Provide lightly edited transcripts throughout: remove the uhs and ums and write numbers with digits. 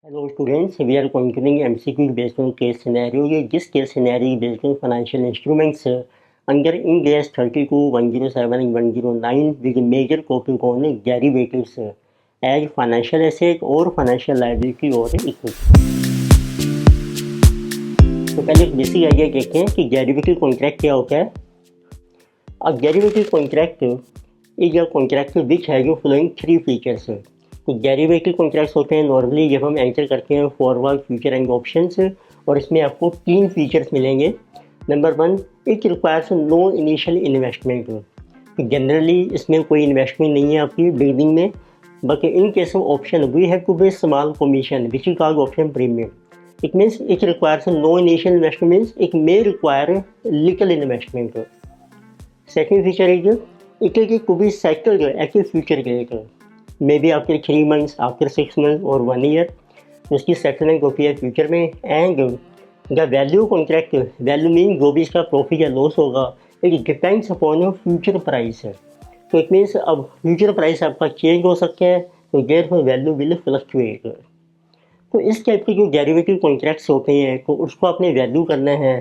Hello students, we are considering MCQ based on case scenario. ये जिस case scenario based on financial instruments under Ind AS 32, 107 and 109 with major topic on derivatives as financial asset और financial liability और equity. तो पहले एक basic idea देखते हैं कि डेरिवेटिव कॉन्ट्रैक्ट क्या होता है. A derivative contract is a contract which has the following three features. तो डेरिवेटिव कॉन्ट्रैक्ट्स होते हैं नॉर्मली जब हम एंटर करते हैं फॉरवर्ड फ्यूचर एंड ऑप्शंस, और इसमें आपको तीन फीचर्स मिलेंगे. Number one, it requires no initial investment. Generally इसमें कोई इन्वेस्टमेंट नहीं है आपकी बिगिनिंग में, but in case of option we have to pay small commission which is called option premium. It means it requires no initial investment means it may require little investment. Second feature is it is to be settled at future date, may be after 3 months, after 6 months और 1 year. उसकी settlement होती है future में. And the value contract, value mean जो भी इसका profit या loss होगा it depends upon future price. तो इट मीन्स अब फ्यूचर प्राइस आपका चेंज हो सकता है, तो देयरफॉर वैल्यू विल फ्लक्चुएट. तो इस टाइप के जो डेरिवेटिव कॉन्ट्रैक्ट्स होते हैं तो उसको आपने वैल्यू करना है.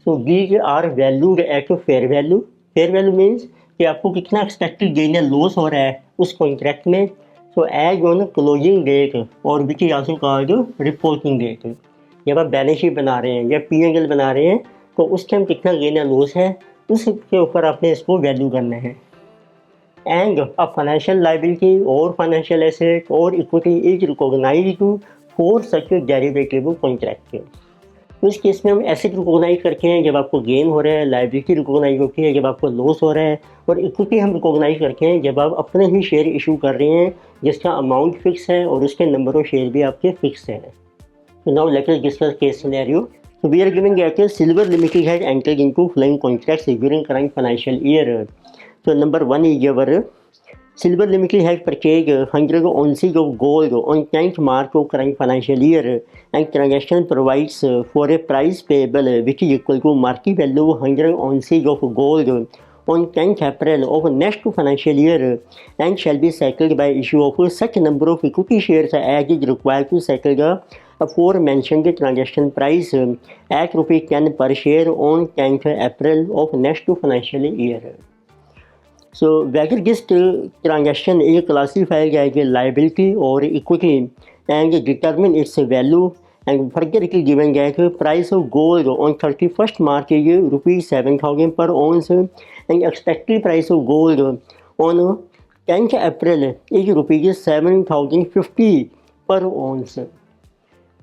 So these are valued at fair value. Fair value means कि आपको कितना एक्सपेक्टेड गेन या लॉस हो रहा है उस कॉन्ट्रैक्ट में. So as on closing date और which is also called reporting date. जब आप बैलेंस शीट बना रहे हैं या P&L बना रहे हैं तो उस टाइम कितना गेन या लॉस है उसके ऊपर आपने इसको वैल्यू करना है. एंड अ फाइनेंशियल लायबिलिटी और फाइनेंशियल एसेट और equity is recognised for such derivative contract. तो इस केस में हम एसेट रिकॉग्नाइज करते हैं जब आपको गेन हो रहा है, लायबिलिटी रिकॉग्नाइज होती है जब आपको लॉस हो रहा है, और इक्विटी हम रिकॉग्नाइज करते हैं जब आप अपने ही शेयर इशू कर रहे हैं जिसका अमाउंट फिक्स है और उसके नंबर ऑफ शेयर भी आपके फिक्स हैं. तो now let us discuss case scenario. So we are given that Silver Limited had entered into flying contracts during current financial year. So number one is our Silver Limited has purchased 100 ounces of gold on 10th March of current financial year, and transaction provides for a price payable which is equal to market value 100 ounces of gold on 10th April of next financial year, and shall be settled by issue of such number of equity shares as is required to settle the aforementioned transaction price at ₹10 per share on 10th April of next financial year. So whether this transaction is classified as a liability or equity and determine its value, and further it is given that price of gold on 31st March is ₹7,000 per ounce, and expected price of gold on 10th April is ₹7,050 per ounce.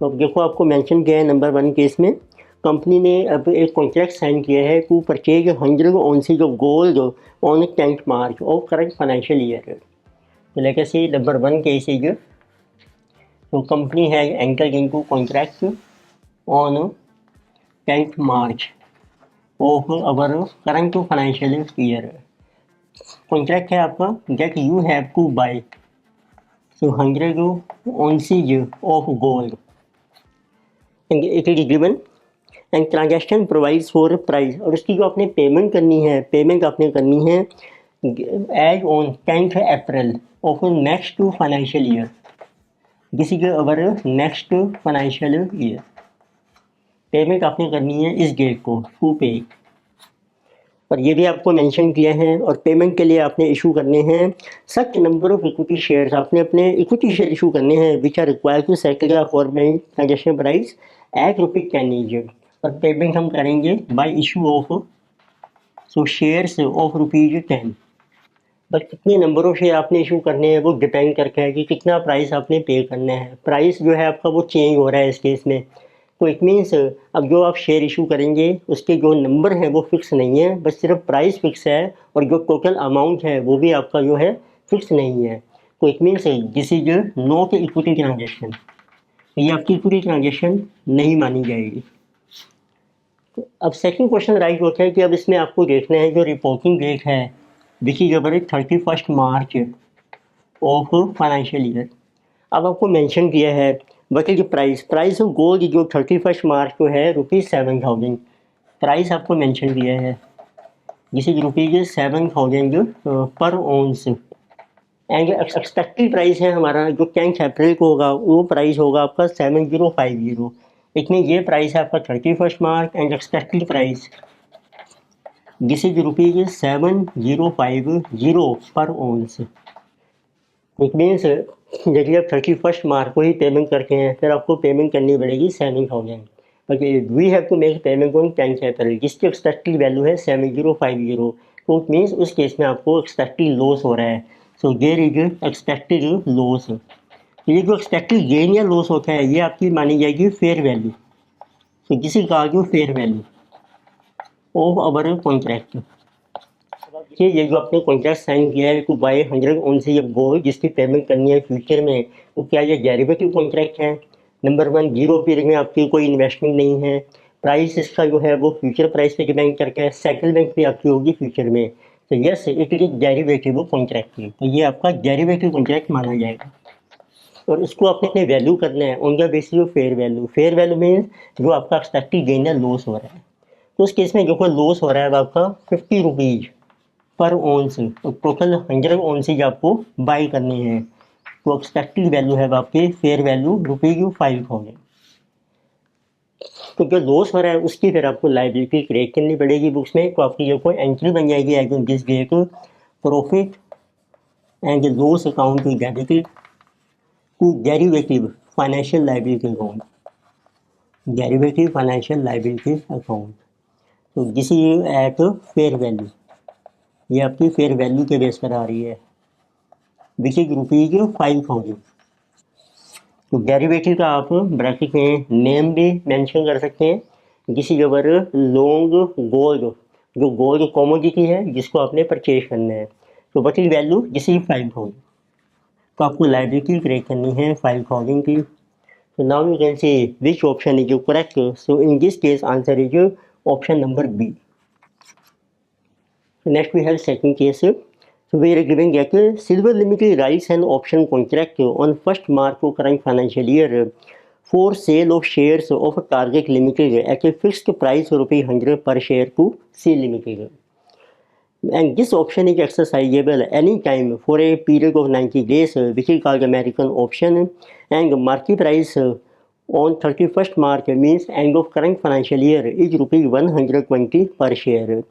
तो अब देखो आपको mention किया है number one case में company ने अब एक कॉन्ट्रैक्ट साइन किया है to purchase 100 ounces of gold on 10th March of current financial year. तो लेकर से नंबर वन केस इज, तो कंपनी है enter into contract on 10th March of our current financial year. Contract है आपका that you have to buy so 100 ounces of gold and it is given and transaction provides for price. और उसकी जो आपने payment करनी है, payment आपने करनी है as on 10th April of next financial year. This is our next financial year. Payment आपने करनी है इस डेट को टू पे, और ये भी आपको मेंशन किया है. और पेमेंट के लिए आपने इशू करने हैं such number of equity shares. आपने अपने इक्विटी शेयर इशू करने हैं which are required to settle ferment transaction price at ₹10 is. और पेमेंट हम करेंगे by issue of so shares of ₹10. But कितने नंबर ऑफ शेयर आपने इशू करने हैं वो डिपेंड करता है कि कितना प्राइस आपने पे करना है. प्राइस जो है आपका वो चेंज हो रहा है इस केस में. तो इट मीन्स अब जो आप शेयर इशू करेंगे उसके जो नंबर हैं वो फिक्स नहीं है, बस सिर्फ प्राइस फिक्स है, और जो टोटल अमाउंट है वो भी आपका जो है फिक्स नहीं है. तो it means this is not equity transaction. ये आपकी इक्विटी ट्रांजेक्शन नहीं मानी जाएगी. तो अब सेकंड क्वेश्चन राइट होता है कि अब इसमें आपको देखना है जो रिपोर्टिंग डेट है which is our 31st March of financial year. अब आपको मेंशन किया है what is price of gold जो 31st March को है ₹7,000. प्राइस आपको मेंशन किया है दिस इज ₹7,000 पर ounce. एंड एक्सपेक्टेड प्राइस है हमारा जो 10 अप्रैल को होगा, वो प्राइस होगा आपका 7050। इतने ये प्राइस है आपका 31 March and expected price this is rupees 7050 per ounce. It means यदि आप 31 मार्च को ही पेमेंट करते हैं फिर आपको पेमेंट करनी पड़ेगी 7000, but we have to make payment on 10 April जिसकी एक्सपेक्टेड वैल्यू है 7050। तो इट मीन्स उस केस में आपको एक्सपेक्टेड लॉस हो रहा है। So there is expected loss. ये जो एक्सपेक्टेड गेन या लॉस होता है ये आपकी मानी जाएगी fair value. So this is called fair value of our contract. कि ये जो आपने कॉन्ट्रैक्ट साइन किया है to buy 100 ounce of gold जिसकी पेमेंट करनी है फ्यूचर में, तो क्या ये डेरिवेटिव कॉन्ट्रैक्ट है? नंबर 1, जीरो पीरियड में आपकी कोई इन्वेस्टमेंट नहीं है, प्राइस इसका जो है वो फ्यूचर प्राइस पे डिपेंड करके है, सेटलमेंट भी आपकी होगी फ्यूचर में। तो yes it is derivative contract. तो ये आपका डेरिवेटिव कॉन्ट्रैक्ट माना जाएगा और इसको आपने अपने वैल्यू करना है on the basis of fair value. Fair value means जो आपका एक्सपेक्टेड गेन है लॉस हो रहा है, तो उस केस में जो कोई लॉस हो रहा है वो आपका 50 रुपीज़ पर ओंस। तो टोटल 100 ओंसेज आपको बाई करने हैं, तो एक्सपेक्टेड वैल्यू है आपके फेयर वैल्यू ₹5,000। तो जो लॉस हो रहा है उसकी फिर आपको लाइबिलिटी क्रिएट करनी पड़ेगी बुक्स में। तो आपकी जो कोई एंट्री बन जाएगी as on this date, profit and loss account to debited to derivative financial liability account, derivative financial liability account. तो this is at fair value, ये आपकी फेयर वैल्यू के बेस पर आ रही है विच इज ₹5,000। तो डेरिवेटिव का आप ब्रैकेट में नेम भी मेंशन कर सकते हैं। This is our long gold, जो गोल्ड कॉमोडिटी है जिसको आपने परचेज करना है। तो what is value? This is 5,000। तो आपको लाइबिलिटी क्रिएट करनी है 5,000 की। So now you can see which option is correct. So in this case answer is option number B. So next we have second case. So we are giving that Silver Limited writes an option contract on 1st March of current financial year for sale of shares of Target Limited at a fixed price of ₹100 per share to C Limited. And this option is exercisable anytime for a period of 90 days, which is called American option, and market price on 31st March means end of current financial year is ₹120 per share.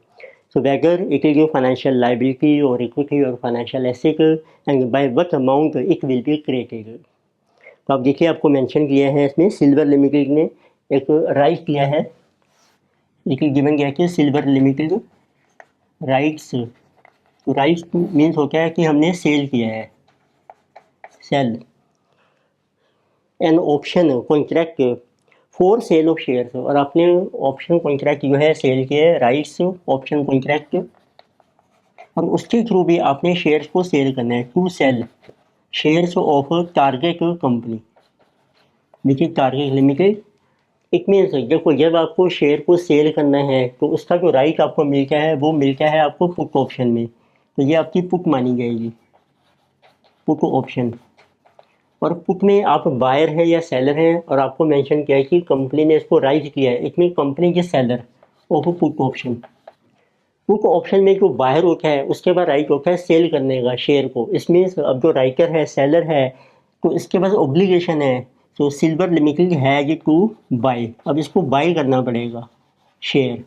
So whether it is your financial liability or equity or financial asset and by what amount it will be created. तो आप देखिए आपको mention किया है इसमें silver limited ने एक right किया है, इट इज गिवन गया कि सिल्वर लिमिटेड राइट्स। तो राइट्स मीन्स होता है कि हमने सेल किया है, sell an option contract for sale of shares, और आपने ऑप्शन कॉन्ट्रैक्ट जो है सेल किया है राइट्स ऑप्शन कॉन्ट्रैक्ट, और उसके थ्रू भी आपने शेयर्स को सेल करना है to sell shares of target company which is Target Limited. It means देखो जब आपको शेयर को सेल करना है तो उसका जो राइट आपको मिलता है वो मिलता है आपको पुट ऑप्शन में, तो ये आपकी पुट मानी जाएगी, पुट ऑप्शन। और पुट में आप बायर हैं या सेलर हैं और आपको मेंशन किया है कि कंपनी ने इसको राइट किया है, इट मीन कंपनी के seller of put option. Put option में जो बायर होता है उसके बाद राइट होता है सेल करने का शेयर को। इसमें अब जो राइटर है सेलर है तो इसके पास ऑब्लिगेशन है, तो Silver Limited has to buy, अब इसको बाय करना पड़ेगा share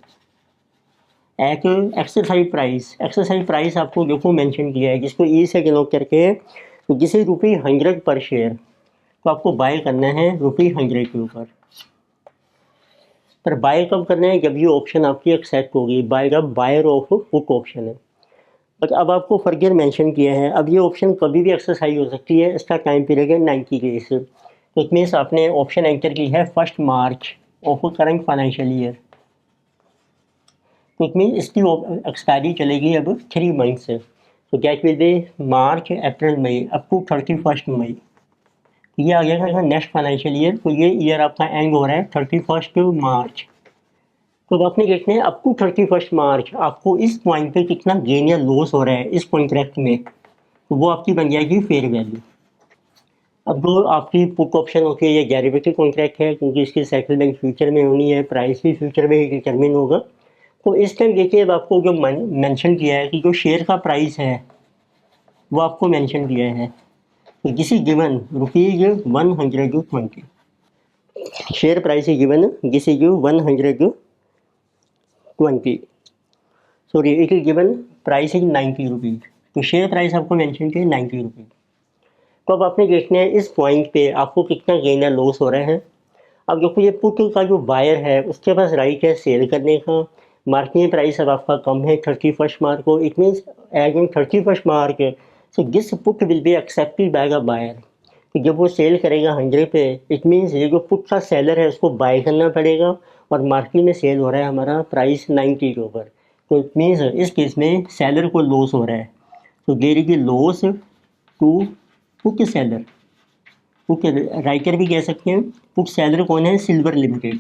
at exercise price. Exercise price आपको देखो मेंशन किया है जिसको ई से डिनोट करके, तो जिसे ₹100 पर शेयर, तो आपको बाय करना है ₹100 के ऊपर। पर बाय कब करना है? जब ये ऑप्शन आपकी एक्सेप्ट होगी by the buyer of put option है। बट अब आपको फर्दर मेंशन किया है अब ये ऑप्शन कभी भी एक्सरसाइज हो सकती है, इसका टाइम पीरियड है 90 डेज। तो इट मीन्स आपने ऑप्शन एंटर की है 1st March of current financial year, तो इट मीन इसकी एक्सपायरी चलेगी अब 3 मंथ से। तो that will be March April May up to 31st May. ये आ गया नेक्स्ट फाइनेंशियल ईयर, तो ये ईयर आपका एंड हो रहा है 31st मार्च। तो आपने देखना है अप टू 31st मार्च आपको इस पॉइंट पे कितना गेन या लॉस हो रहा है इस कॉन्ट्रैक्ट में, तो वो आपकी बन जाएगी फेयर वैल्यू। अब जो आपकी पुट ऑप्शन होती है ये डेरिवेटिव कॉन्ट्रैक्ट है क्योंकि इसकी सेटलमेंट फ्यूचर में होनी है, प्राइस भी फ्यूचर में ही डिटरमिन होगा। तो इस टाइम देखिए अब आपको जो मेंशन किया है कि जो शेयर का प्राइस है वो आपको मेंशन किया है कि this is given ₹120, share price is given this is 120, sorry it is given price is ₹90, तो शेयर प्राइस आपको मेंशन किया ₹90। तो अब आपने देखना है इस पॉइंट पे आपको कितना गेन या लॉस हो रहा है। अब देखो ये पुट का जो बायर है उसके पास राइट है सेल करने का, मार्केट प्राइस अब आपका कम है 31 मार्च को, it means as on 31 March, so this put will be accepted by the buyer. तो जब वो सेल करेगा 100 पे, इट मीन्स ये जो पुट का सेलर है उसको बाय करना पड़ेगा, और मार्केट में सेल हो रहा है हमारा प्राइस 90 के ऊपर, तो इट मीन्स इस केस में सेलर को लॉस हो रहा है। तो there is loss to put seller, put writer भी कह सकते हैं। पुट सेलर कौन है? Silver Limited.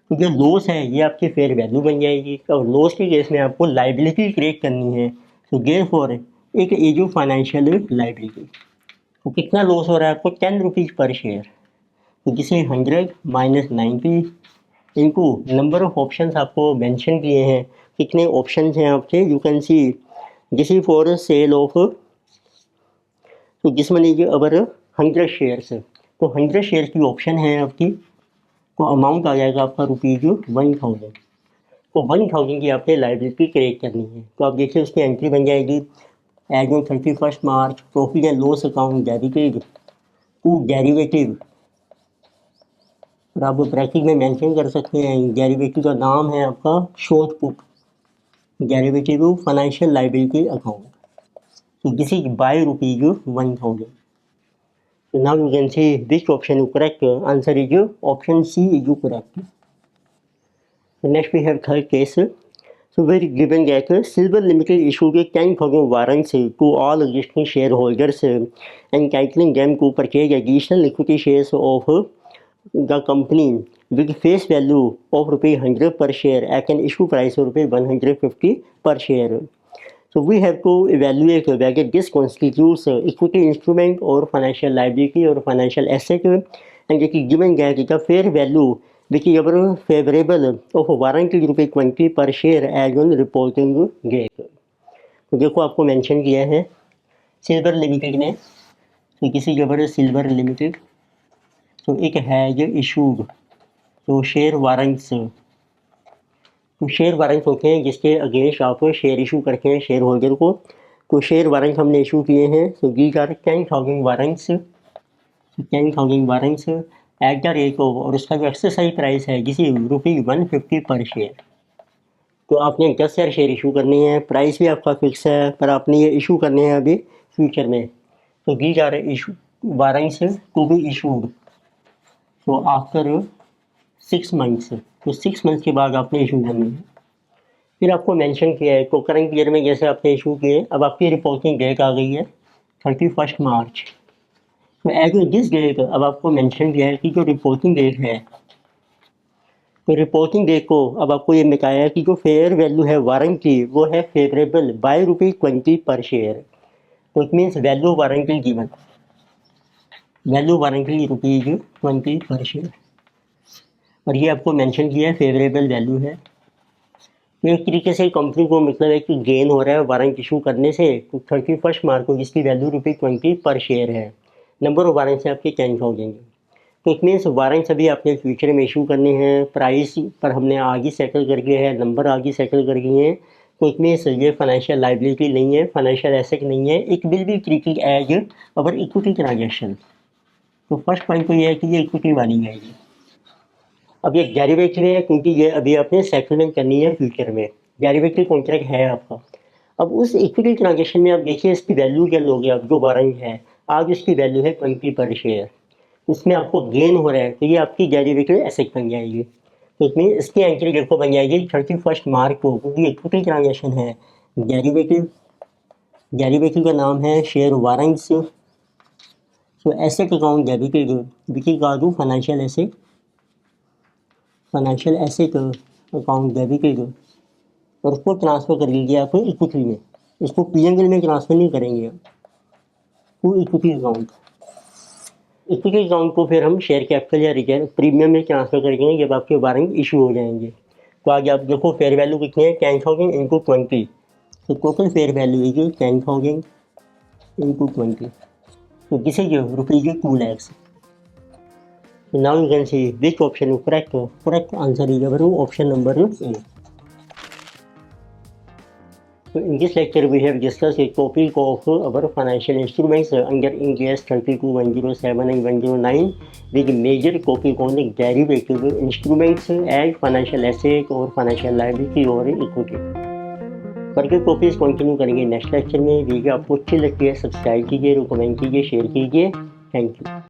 तो जो लॉस है ये आपकी फेयर वैल्यू बन जाएगी, और लॉस के केस में आपको लाइबिलिटी क्रिएट करनी है। तो देयरफॉर एक एज ऑफ फाइनेंशियल लाइबिलिटी। तो कितना लॉस हो रहा है आपको? ₹10 पर शेयर। तो जिसे 100 minus 90 into number of options आपको मेंशन किए हैं, कितने ऑप्शंस हैं आपके, you can see this is for sale of, तो जिस में लीजिए अगर 100 शेयर्स, तो 100 शेयर की ऑप्शन है आपकी, तो अमाउंट आ जाएगा आपका ₹1000। तो 1000 की आपने लाइबिलिटी क्रिएट करनी है। तो आप देखिए उसकी एंट्री बन जाएगी as on 31 March, profit and loss account debited to derivative, और आप ब्रैकेट में मेंशन कर सकते हैं डेरिवेटिव का नाम है आपका short put, derivative financial liability account. So this is by ₹1000. So now you can see which option is correct. Answer is option C is correct. So next we have third case. So where given that Silver Limited issued 10,000 warrants to all existing shareholders entitling them to purchase additional equity shares of the company with face value of ₹100 per share at an issue price of ₹150 per share. So we have to evaluate whether this constitutes equity instrument or financial liability or financial asset, and it is given that the fair value which is ever favorable of warrant is ₹20 per share as on reporting date. तो देखो आपको mention किया है Silver limited ने, तो किसी जबर silver Limited, तो एक है जो इशूड, तो शेयर वारंट्स, तो शेयर वारंट होते हैं जिसके अगेंस्ट आप शेयर इशू करते हैं शेयर होल्डर को। तो शेयर वारंट हमने इशू किए हैं, तो these are 10,000 warrants, 10,000 warrants at the rate of, और उसका जो एक्सरसाइज प्राइस है जिसे ₹150 पर शेयर। तो आपने 10 शेयर इशू करने हैं, प्राइस भी आपका फिक्स है, पर आपने ये इशू करने हैं अभी फ्यूचर में। तो these are issue warrants to be issued, तो आफ्टर 6 मंथ्स, तो 6 मंथ्स के बाद आपने इशू करनी है। फिर आपको मेंशन किया है, तो करंट ईयर में जैसे आपने इशू किए, अब आपकी रिपोर्टिंग डेट आ गई है 31 मार्च। तो एज दिस डेट अब आपको मेंशन किया है कि जो रिपोर्टिंग डेट है, तो रिपोर्टिंग डेट को अब आपको ये बताया है कि जो फेयर वैल्यू है वारंट की वो है फेवरेबल बाय ₹20 पर शेयर। तो it means value warranty given, value warranty ₹20 पर शेयर, और ये आपको मेंशन किया है फेवरेबल वैल्यू है। तो एक तरीके से कंपनी को मतलब है कि गेन हो रहा है वारंट इशू करने से। तो 31 मार्च को जिसकी वैल्यू ₹20 पर शेयर है, नंबर ऑफ वारंट से आपके 10,000। तो इट मीन्स वारंट्स अभी आपने फ्यूचर में इशू करने हैं, प्राइस पर हमने आगे सेटल कर दिया है, नंबर आगे सेटल कर दिए हैं। तो इट मीन्स ये फाइनेंशियल लाइबिलिटी नहीं है, फाइनेंशियल एसेट नहीं है, it will be treated as our equity transaction. तो फर्स्ट पॉइंट तो ये है कि ये इक्विटी मानी जाएगी। अब ये डेरिवेटिव है क्योंकि ये अभी आपने सेटलमेंट करनी है फ्यूचर में, डेरिवेटिव कॉन्ट्रैक्ट है आपका। अब उस इक्विटी ट्रांजेक्शन में आप देखिए इसकी वैल्यू क्या लोगे आप, जो वारंट है आज इसकी वैल्यू है 20 पर शेयर, उसमें आपको गेन हो रहा है, तो ये आपकी डेरिवेटिव एसेट बन जाएगी। तो इसमें इसकी एंट्री देखो बन जाएगी 31 मार्च को, क्योंकि इक्विटी ट्रांजेक्शन है। डेरिवेटिव, डेरिवेटिव का नाम है share warrants. So asset account debited which is equal to financial asset, financial asset account debited, और उसको ट्रांसफ़र कर लीजिए आप इक्विटी में, इसको पीएनएल में ट्रांसफ़र नहीं करेंगे आप, to equity account. Equity account को फिर हम शेयर कैपिटल या रिजर्व प्रीमियम में ट्रांसफ़र करेंगे जब आपके वारंट इशू हो जाएंगे। तो आज आप देखो फेयर वैल्यू कितनी है, 10,000 इंटू 20, तो टोटल फेयर वैल्यू है 10,000 into 20. So this is your rupees 2 lakhs. So now you can see which option is correct. Correct answer is our option number A. So in this lecture we have discussed a topic of our financial instruments under Ind AS 32-107 and 109 with major topic on the derivative instruments as financial asset और financial liability और equity. करके topics continue करेंगे next lecture में। Video आपको अच्छी लगती है subscribe कीजिए, रिकमेंड कीजिए, शेयर कीजिए। Thank you.